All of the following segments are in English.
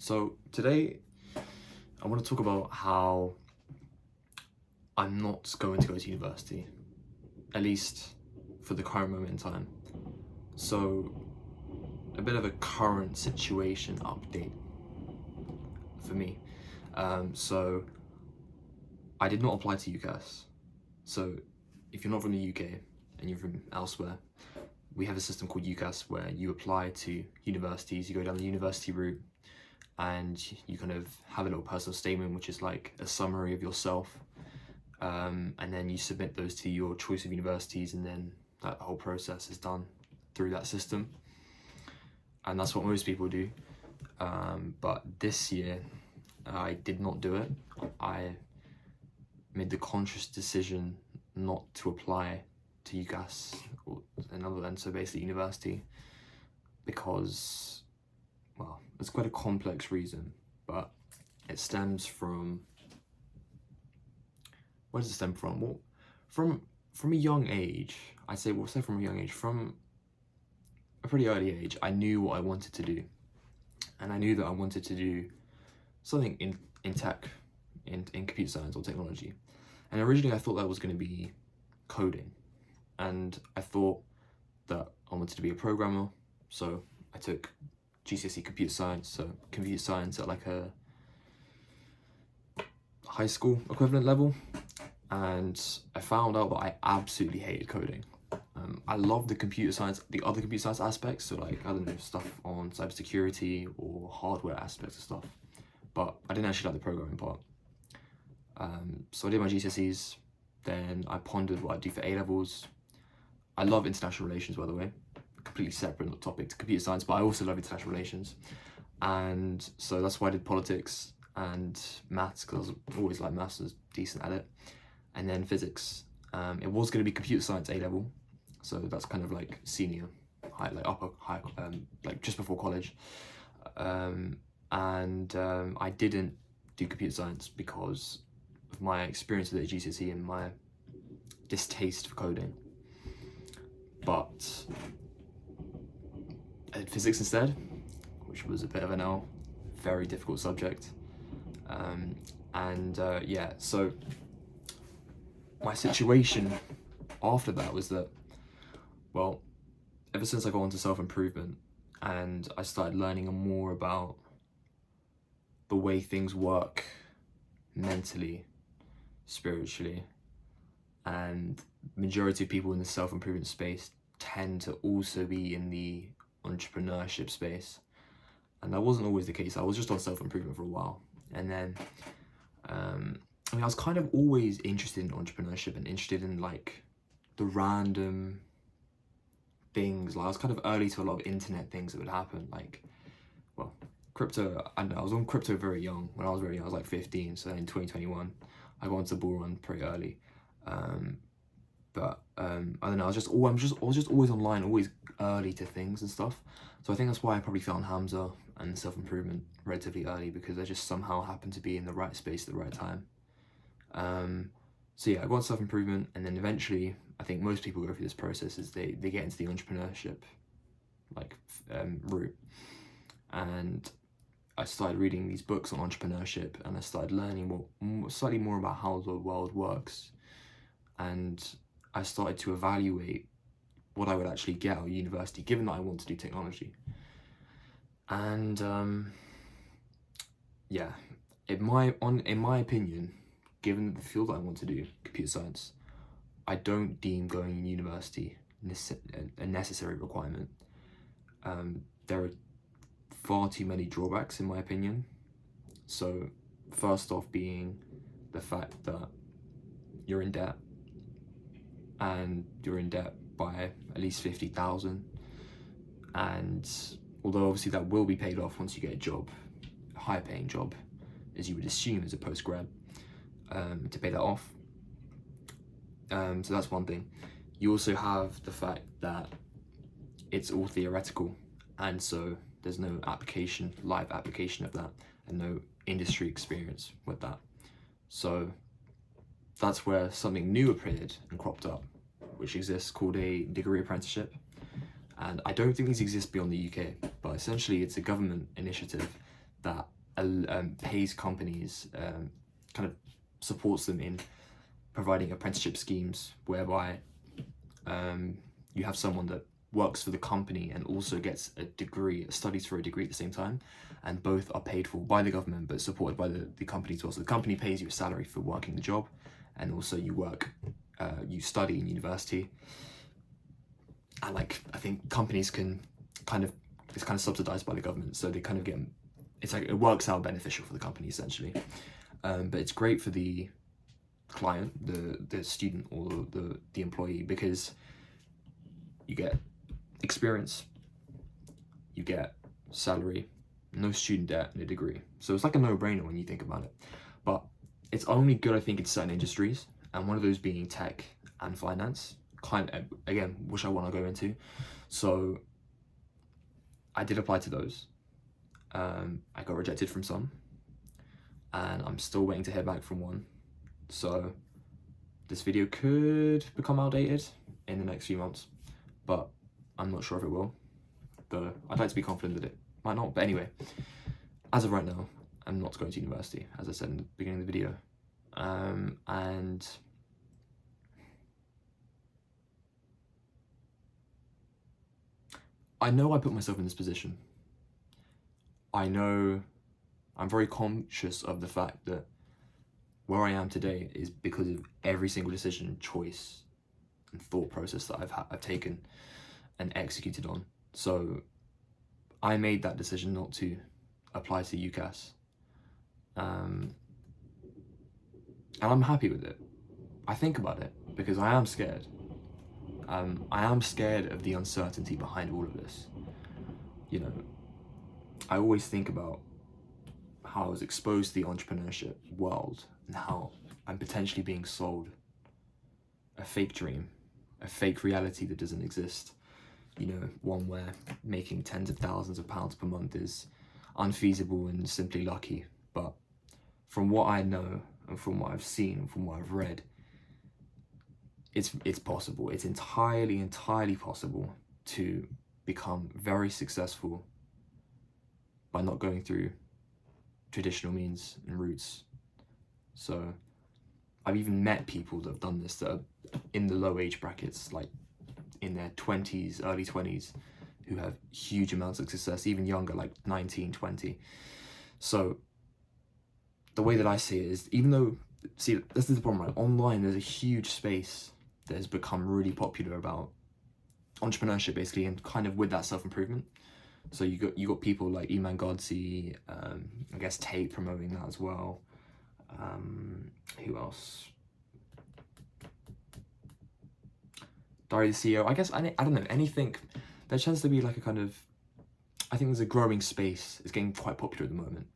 So today I want to talk about how I'm not going to go to university, at least for the current moment in time. So a bit of a current situation update for me. So I did not apply to UCAS. So if you're not from the UK and you're from elsewhere, we have a system called UCAS where you apply to universities, you go down the university route, and you kind of have a little personal statement, which is like a summary of yourself. And then you submit those to your choice of universities, and then that whole process is done through that system. And that's what most people do. But this year, I did not do it. I made the conscious decision not to apply to UCAS or another than so basically university, because, well, it's quite a complex reason, but it stems from, where does it stem from? Well, from a young age, from a young age, from a pretty early age, I knew what I wanted to do. And I knew that I wanted to do something in tech, in computer science or technology. And originally I thought that was going to be coding. And I thought that I wanted to be a programmer. So I took GCSE computer science at like a high school equivalent level. And I found out that I absolutely hated coding. I love the other computer science aspects, so like, I don't know, stuff on cybersecurity or hardware aspects of stuff, but I didn't actually like the programming part. So I did my GCSEs, then I pondered what I'd do for A-levels. I love international relations, by the way, completely separate topic to computer science, but I also love international relations. And so that's why I did politics and maths, because I always liked maths, I was decent at it. And then physics. It was going to be computer science A-level, so that's kind of like senior, upper high, like just before college. I didn't do computer science because of my experience with it at GCSE and my distaste for coding. But I did physics instead, which was a bit of an very difficult subject. So my situation after that was that, well, ever since I got into self-improvement and I started learning more about the way things work mentally, spiritually, and majority of people in the self-improvement space tend to also be in the entrepreneurship space. And that wasn't always the case. I was just on self-improvement for a while. And then, I was kind of always interested in entrepreneurship and interested in like the random things. Like I was kind of early to a lot of internet things that would happen. Like, well, crypto, I don't know, I was on crypto very young. When I was very young, I was like 15. So in 2021, I got into the bull run pretty early. I don't know, I was just always online, always early to things and stuff. So I think that's why I probably found Hamza and self-improvement relatively early, because I just somehow happened to be in the right space at the right time. So yeah, I got self-improvement, and then eventually, I think most people go through this process, is they get into the entrepreneurship route. And I started reading these books on entrepreneurship, and I started learning slightly more about how the world works. And I started to evaluate what I would actually get at university, given that I want to do technology. And in my opinion, given the field that I want to do, computer science, I don't deem going to university a necessary requirement. There are far too many drawbacks in my opinion. So first off being the fact that you're in debt, and you're in debt by at least 50,000. And although obviously that will be paid off once you get a job, a higher paying job, as you would assume as a postgrad, to pay that off. So that's one thing. You also have the fact that it's all theoretical, and so there's no live application of that, and no industry experience with that. So that's where something new appeared and cropped up, which exists, called a degree apprenticeship. And I don't think these exist beyond the UK, but essentially it's a government initiative that pays companies, kind of supports them in providing apprenticeship schemes whereby you have someone that works for the company and also gets a degree, studies for a degree at the same time, and both are paid for by the government but supported by the company as well. So the company pays you a salary for working the job, and also you study in university. And like, I think companies can it's kind of subsidized by the government, so they kind of get, it's like, it works out beneficial for the company essentially. But it's great for the client, the student, or the employee, because you get experience, you get salary, no student debt, and a degree. So it's like a no-brainer when you think about it. But it's only good, I think, in certain industries, and one of those being tech and finance, again, which I want to go into. So I did apply to those. I got rejected from some, and I'm still waiting to hear back from one. So this video could become outdated in the next few months, but I'm not sure if it will, though I'd like to be confident that it might not. But anyway, as of right now, I'm not going to university, as I said in the beginning of the video. And I know I put myself in this position. I know I'm very conscious of the fact that where I am today is because of every single decision, choice, and thought process that I've taken and executed on. So I made that decision not to apply to UCAS, and I'm happy with it. I think about it because I am scared. I am scared of the uncertainty behind all of this. You know, I always think about how I was exposed to the entrepreneurship world and how I'm potentially being sold a fake dream, a fake reality that doesn't exist. You know, one where making tens of thousands of pounds per month is unfeasible and simply lucky. But from what I know and from what I've seen and from what I've read, it's possible. It's entirely possible to become very successful by not going through traditional means and routes. So I've even met people that have done this that are in the low age brackets, like in their 20s, early 20s, who have huge amounts of success, even younger, like 19, 20. So the way that I see it is, even though, see, this is the problem, right? Online, there's a huge space that has become really popular about entrepreneurship, basically, and kind of with that self-improvement. So you got people like Iman Godzi, I guess Tate promoting that as well. Who else? Dari the CEO. I guess I don't know, anything. There tends to be like a kind of, I think there's a growing space. It's getting quite popular at the moment,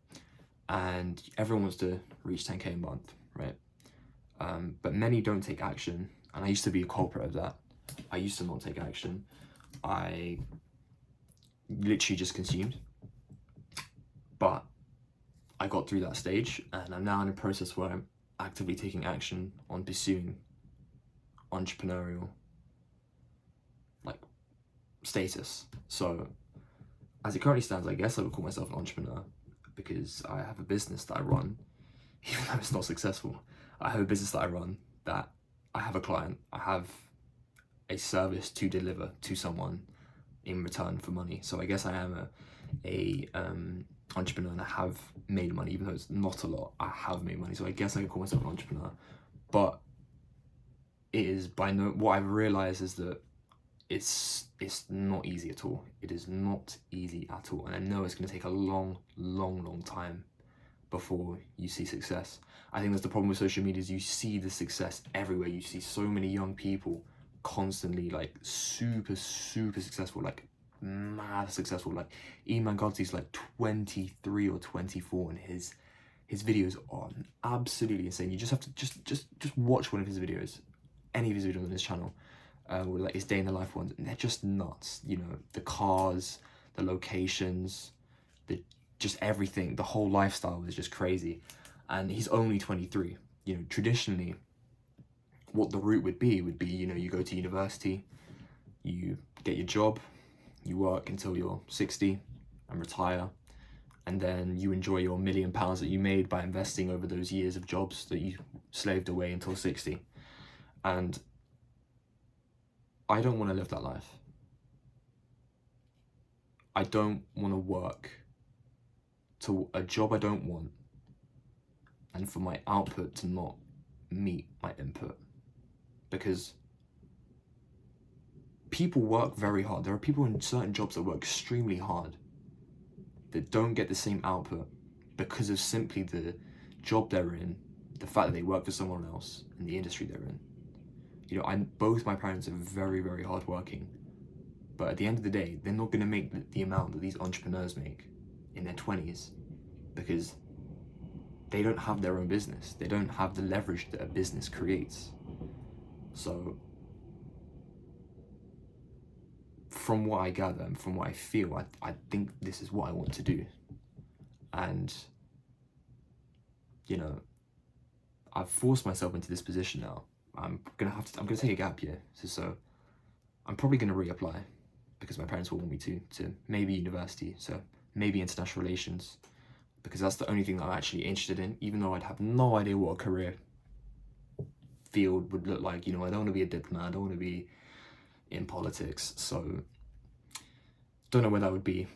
and everyone wants to reach 10k a month, right? But many don't take action, and I used to be a culprit of that. I used to not take action. I literally just consumed. But I got through that stage, and I'm now in a process where I'm actively taking action on pursuing entrepreneurial status. So as it currently stands, I guess I would call myself an entrepreneur because I have a business that I run, even though it's not successful. I have a business that I run, that I have a client, I have a service to deliver to someone in return for money. So I guess I am a entrepreneur, and I have made money, even though it's not a lot. I have made money, so I guess I can call myself an entrepreneur. But it is what I've realized is that it's not easy at all. It is not easy at all, and I know it's going to take a long time before you see success. I think that's the problem with social media, is you see the success everywhere. You see so many young people constantly like super successful, like mad successful. Like Iman Godzi's like 23 or 24, and his videos are absolutely insane. You just have to just watch one of his videos, any of his videos on his channel, or like his day in the life ones, and they're just nuts. You know, the cars, the locations, just everything, the whole lifestyle is just crazy. And he's only 23. You know, traditionally, what the route would be, you know, you go to university, you get your job, you work until you're 60 and retire, and then you enjoy your £1,000,000 that you made by investing over those years of jobs that you slaved away until 60. And I don't want to live that life. I don't want to work to a job I don't want, and for my output to not meet my input. Because people work very hard. There are people in certain jobs that work extremely hard that don't get the same output because of simply the job they're in, the fact that they work for someone else in the industry they're in. You know, both my parents are very, very hardworking, but at the end of the day, they're not going to make the amount that these entrepreneurs make in their 20s because they don't have their own business. They don't have the leverage that a business creates. So from what I gather and from what I feel, I think this is what I want to do. And, you know, I've forced myself into this position now. I'm gonna take a gap year. So I'm probably gonna reapply because my parents will want me to maybe university, so maybe international relations, because that's the only thing that I'm actually interested in, even though I'd have no idea what a career field would look like. You know, I don't want to be a diplomat, I don't want to be in politics, so don't know where that would be,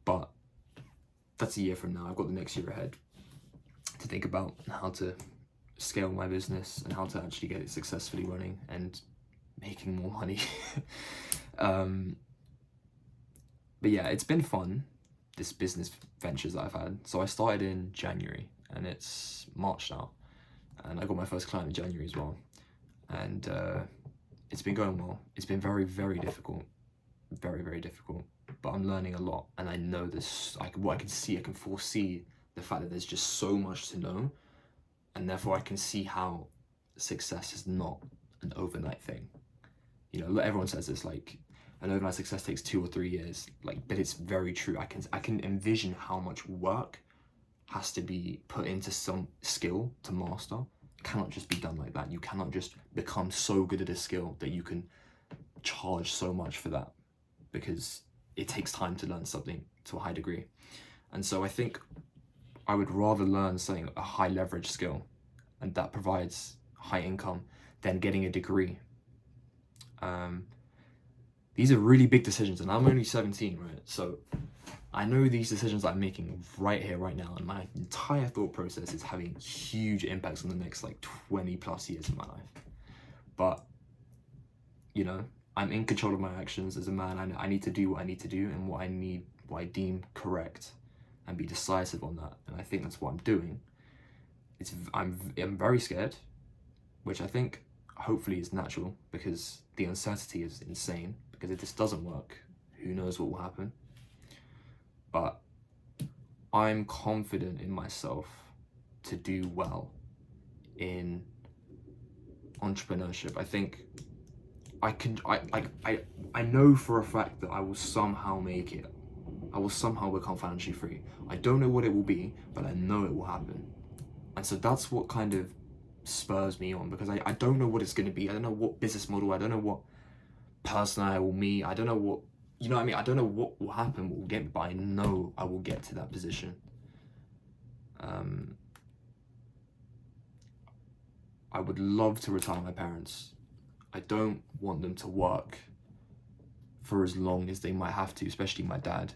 but that's a year from now. I've got the next year ahead to think about how to scale my business and how to actually get it successfully running and making more money. But yeah, it's been fun, this business ventures that I've had. So I started in January and it's March now, and I got my first client in January as well, and it's been going well. It's been very, very difficult, very, very difficult, but I'm learning a lot, and I know this. I can foresee the fact that there's just so much to know, and therefore I can see how success is not an overnight thing. You know, everyone says this, like, an overnight success takes 2 or 3 years, like, but it's very true. I can envision how much work has to be put into some skill to master. It cannot just be done like that. You cannot just become so good at a skill that you can charge so much for that, because it takes time to learn something to a high degree. And so I think I would rather learn something, a high leverage skill, and that provides high income, than getting a degree. These are really big decisions, and I'm only 17, right? So I know these decisions I'm making right here, right now, and my entire thought process is having huge impacts on the next like 20 plus years of my life. But, you know, I'm in control of my actions as a man. I need to do what I need to do and what I deem correct, and be decisive on that. And I think that's what I'm doing. I'm very scared, which I think hopefully is natural, because the uncertainty is insane. Because if this doesn't work, who knows what will happen. But I'm confident in myself to do well in entrepreneurship. I think I know for a fact that I will somehow make it. I will somehow become financially free. I don't know what it will be, but I know it will happen. And so that's what kind of spurs me on, because I don't know what it's going to be. I don't know what business model, I don't know what person I will meet, I don't know what, you know what I mean? I don't know what will happen, what will get me, but I know I will get to that position. I would love to retire my parents. I don't want them to work for as long as they might have to, especially my dad.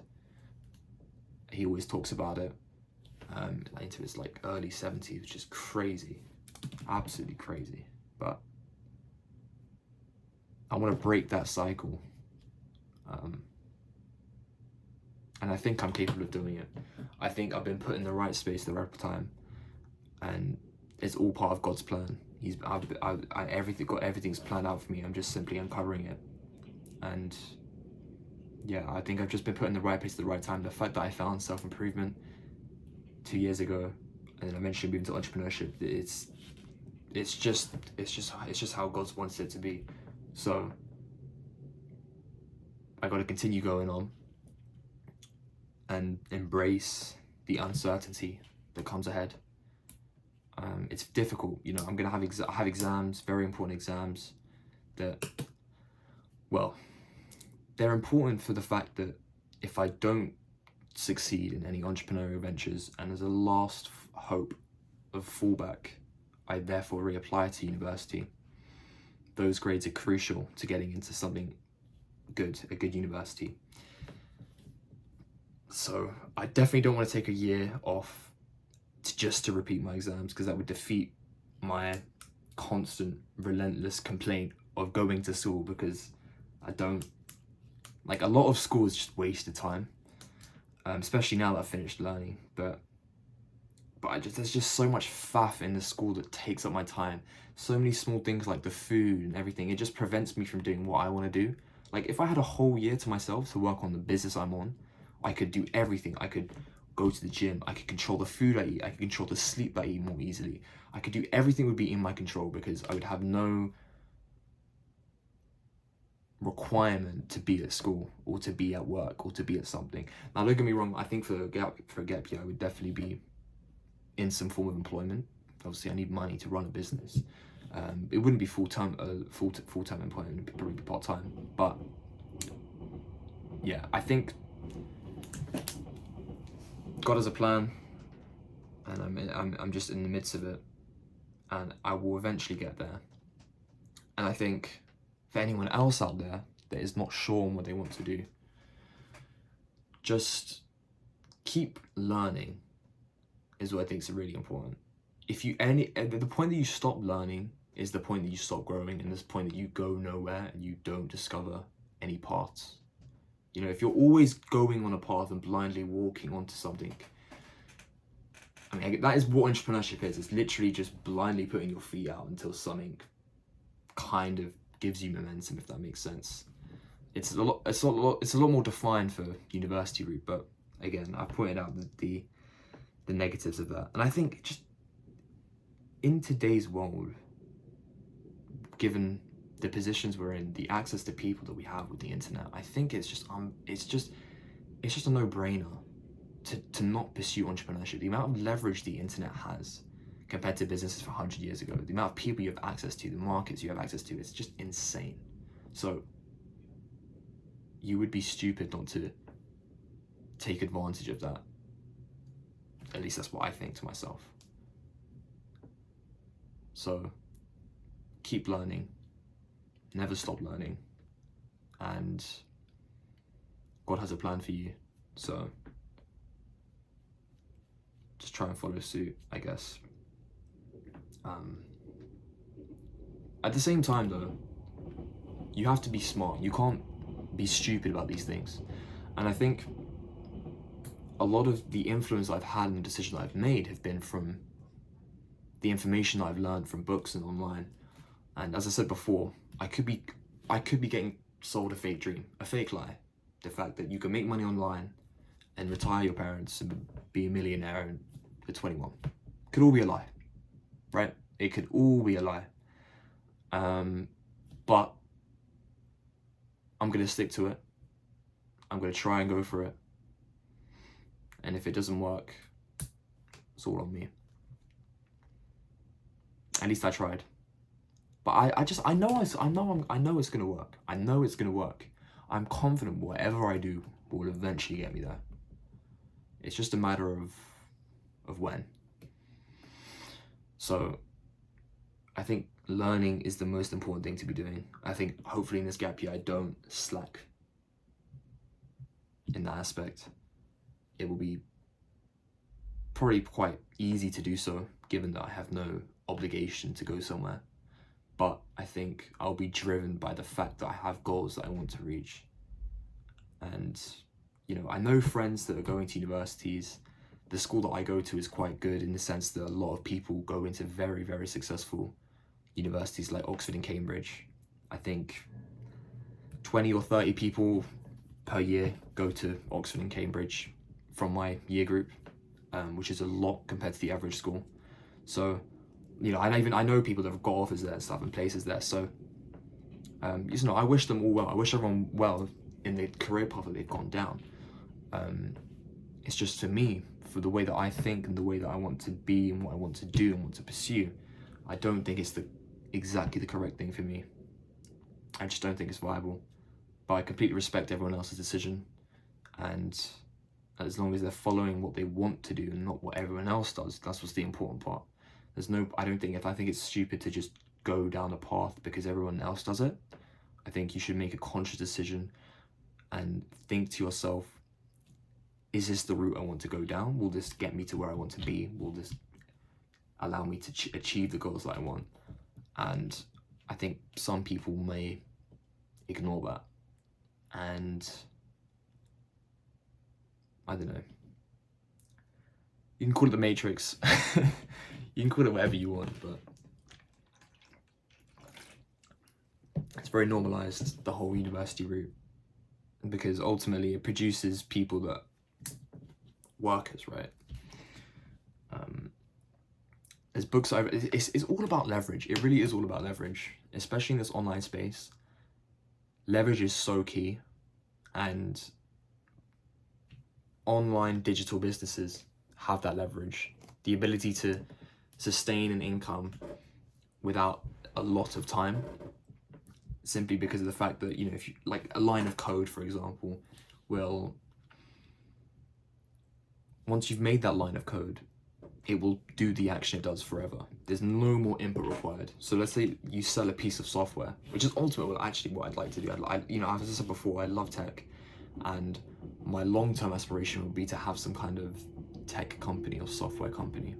He always talks about it, into his like early 70s, which is crazy, absolutely crazy. But I want to break that cycle, and I think I'm capable of doing it. I think I've been put in the right space at the right time, and it's all part of God's plan. Everything's planned out for me. I'm just simply uncovering it, and yeah, I think I've just been put in the right place at the right time. The fact that I found self-improvement 2 years ago, and then eventually moved into entrepreneurship, it's just how God's wanted it to be. So I got to continue going on and embrace the uncertainty that comes ahead. It's difficult, you know. I'm gonna have exams, very important exams, that, well, they're important for the fact that if I don't succeed in any entrepreneurial ventures, and as a last hope of fallback, I therefore reapply to university. Those grades are crucial to getting into something good, a good university. So I definitely don't want to take a year off just to repeat my exams, because that would defeat my constant, relentless complaint of going to school, because I don't, like, a lot of school is just wasted time, especially now that I've finished learning, but there's just so much faff in the school that takes up my time. So many small things like the food and everything, it just prevents me from doing what I want to do. Like, if I had a whole year to myself to work on the business I'm on, I could do everything. I could go to the gym, I could control the food I eat, I could control the sleep I eat more easily. I could do everything would be in my control, because I would have no requirement to be at school or to be at work or to be at something. Now, don't get me wrong, I think for a gap year, I would definitely be in some form of employment. Obviously, I need money to run a business. It wouldn't be full-time employment, it'd probably be part-time. But yeah, I think God has a plan, and I'm just in the midst of it, and I will eventually get there. And I think for anyone else out there that is not sure on what they want to do, just keep learning is what I think is really important. The point that you stop learning is the point that you stop growing, and this point that you go nowhere and you don't discover any paths. You know, if you're always going on a path and blindly walking onto something, I mean, that is what entrepreneurship is. It's literally just blindly putting your feet out until something kind of gives you momentum, if that makes sense. It's a lot more defined for university route, but again, I've pointed out the negatives of that. And I think just in today's world, given the positions we're in, the access to people that we have with the internet, I think it's just a no-brainer to not pursue entrepreneurship. The amount of leverage the internet has compared to businesses for 100 years ago, the amount of people you have access to, the markets you have access to, it's just insane. So you would be stupid not to take advantage of that. At least that's what I think to myself. So keep learning, never stop learning, and God has a plan for you. So just try and follow suit, I guess. At the same time though, you have to be smart. You can't be stupid about these things. And I think a lot of the influence I've had in the decisions I've made have been from the information that I've learned from books and online. And as I said before, I could be getting sold a fake dream, a fake lie. The fact that you can make money online and retire your parents and be a millionaire at 21. Could all be a lie, right? It could all be a lie. But I'm going to stick to it. I'm going to try and go for it. And if it doesn't work, it's all on me. At least I tried. But I know it's gonna work. I know it's gonna work. I'm confident whatever I do will eventually get me there. It's just a matter of when. So I think learning is the most important thing to be doing. I think hopefully in this gap year I don't slack in that aspect. It will be probably quite easy to do so, given that I have no obligation to go somewhere. But I think I'll be driven by the fact that I have goals that I want to reach. And, you know, I know friends that are going to universities. The school that I go to is quite good in the sense that a lot of people go into very, very successful universities like Oxford and Cambridge. I think 20 or 30 people per year go to Oxford and Cambridge from my year group, which is a lot compared to the average school. So, you know, I know people that have got offers there and stuff and places there. So, you know, I wish them all well. I wish everyone well in the career path that they've gone down. It's just for me, for the way that I think and the way that I want to be and what I want to do and want to pursue, I don't think it's exactly the correct thing for me. I just don't think it's viable. But I completely respect everyone else's decision, and as long as they're following what they want to do and not what everyone else does. That's what's the important part. I think it's stupid to just go down a path because everyone else does it. I think you should make a conscious decision and think to yourself, is this the route I want to go down? Will this get me to where I want to be? Will this allow me to achieve the goals that I want? And I think some people may ignore that. And I don't know. You can call it the Matrix. You can call it whatever you want, but it's very normalized, the whole university route, because ultimately it produces people that workers, right? There's books it's all about leverage. It really is all about leverage, especially in this online space. Leverage is so key, and online digital businesses have that leverage, the ability to sustain an income without a lot of time, simply because of the fact that, you know, if you like a line of code, for example, will, once you've made that line of code, it will do the action it does forever. There's no more input required. So let's say you sell a piece of software, which is ultimately what I'd like to do. As I said before, I love tech, and my long-term aspiration would be to have some kind of tech company or software company.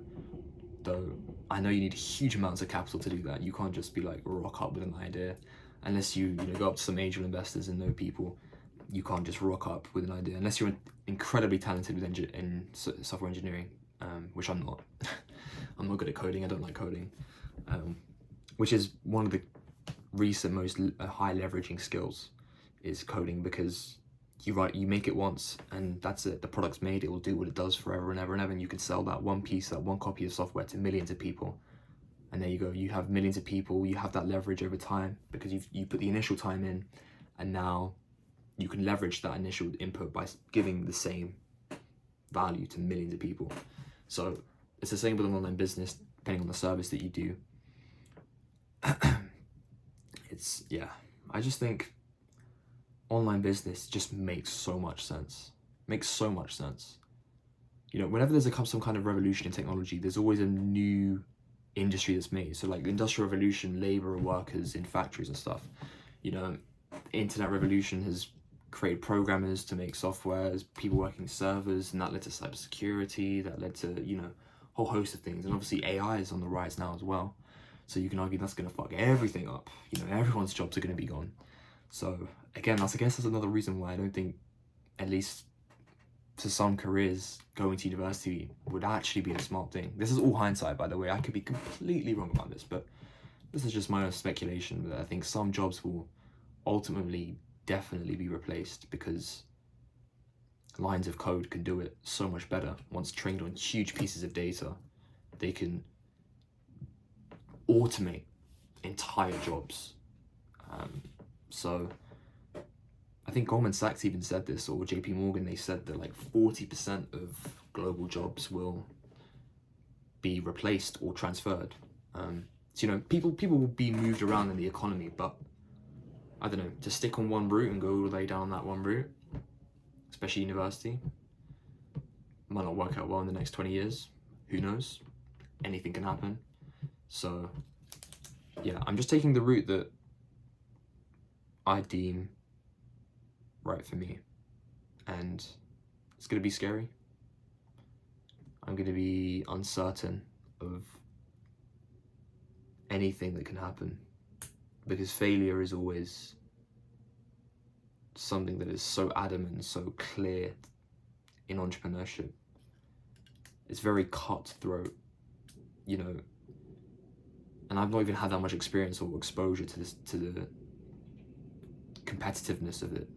Though I know you need huge amounts of capital to do that. You can't just be like rock up with an idea, unless you go up to some angel investors and know people. You can't just rock up with an idea unless you're incredibly talented in software engineering, which I'm not. I'm not good at coding. I don't like coding, which is one of the recent most high leveraging skills, is coding, because you make it once and that's it. The product's made. It will do what it does forever and ever and ever, and you can sell that one copy of software to millions of people. And there you go. You have millions of people. You have that leverage over time because you put the initial time in, and now you can leverage that initial input by giving the same value to millions of people. So it's the same with an online business, depending on the service that you do. I just think online business just makes so much sense. You know, whenever there's some kind of revolution in technology, there's always a new industry that's made. So like the Industrial Revolution, labor workers in factories and stuff. You know, Internet Revolution has created programmers to make software, people working servers, and that led to cybersecurity, that led to, you know, a whole host of things. And obviously AI is on the rise now as well. So you can argue that's going to fuck everything up. You know, everyone's jobs are going to be gone. So again, I guess that's another reason why I don't think, at least to some careers, going to university would actually be a smart thing. This is all hindsight, by the way. I could be completely wrong about this, but this is just my own speculation, that I think some jobs will ultimately definitely be replaced because lines of code can do it so much better. Once trained on huge pieces of data, they can automate entire jobs. So I think Goldman Sachs even said this, or JP Morgan, they said that like 40% of global jobs will be replaced or transferred. So, you know, people will be moved around in the economy, but I don't know, to stick on one route and go all the way down that one route, especially university, might not work out well in the next 20 years. Who knows? Anything can happen. So yeah, I'm just taking the route that I deem right for me, and it's going to be scary. I'm going to be uncertain of anything that can happen, because failure is always something that is so adamant, so clear in entrepreneurship. It's very cutthroat, you know, and I've not even had that much experience or exposure to this, to the competitiveness of it.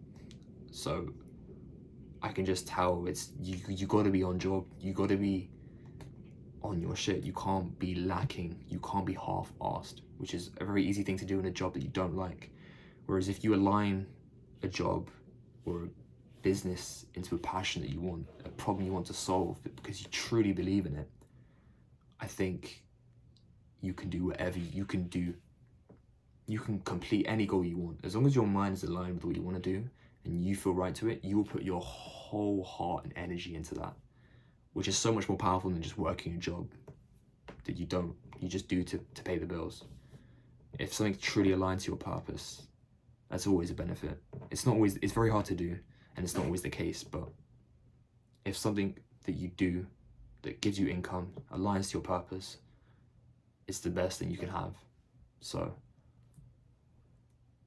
So I can just tell it's you got to be on job. You got to be on your shit. You can't be lacking. You can't be half-assed, which is a very easy thing to do in a job that you don't like. Whereas if you align a job or a business into a passion that you want, a problem you want to solve because you truly believe in it, I think you can do whatever you can do. You can complete any goal you want. As long as your mind is aligned with what you want to do and you feel right to it, you will put your whole heart and energy into that, which is so much more powerful than just working a job that you just do to pay the bills. If something truly aligns to your purpose, that's always a benefit. It's very hard to do, and it's not always the case, but if something that you do that gives you income aligns to your purpose, it's the best thing you can have. So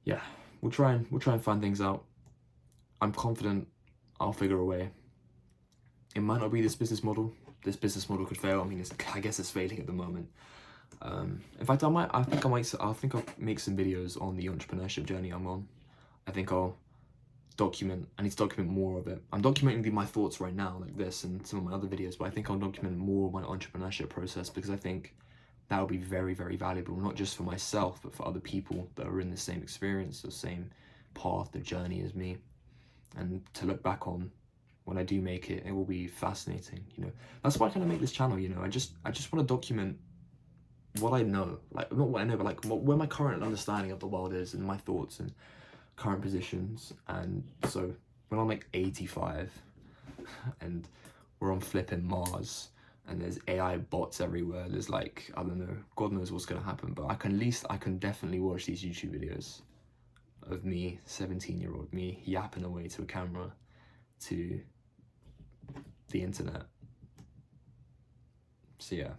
yeah, we'll try and find things out. I'm confident I'll figure a way. It might not be this business model. This business model could fail. I mean, I guess it's failing at the moment. In fact, I think I'll make some videos on the entrepreneurship journey I'm on. I think I need to document more of it. I'm documenting my thoughts right now, like this and some of my other videos, but I think I'll document more of my entrepreneurship process, because I think that will be very, very valuable, not just for myself, but for other people that are in the same experience, the same path, the journey as me. And to look back on when I do make it, it will be fascinating, you know. That's why I kind of make this channel, you know. I just want to document what I know, like not what I know, but like where my current understanding of the world is, and my thoughts and current positions. And so when I'm like 85 and we're on flipping Mars and there's AI bots everywhere, there's like, I don't know, God knows what's gonna happen, but I can definitely watch these YouTube videos of me, 17-year-old me, yapping away to a camera, to the internet. So yeah,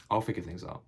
I'll figure things out.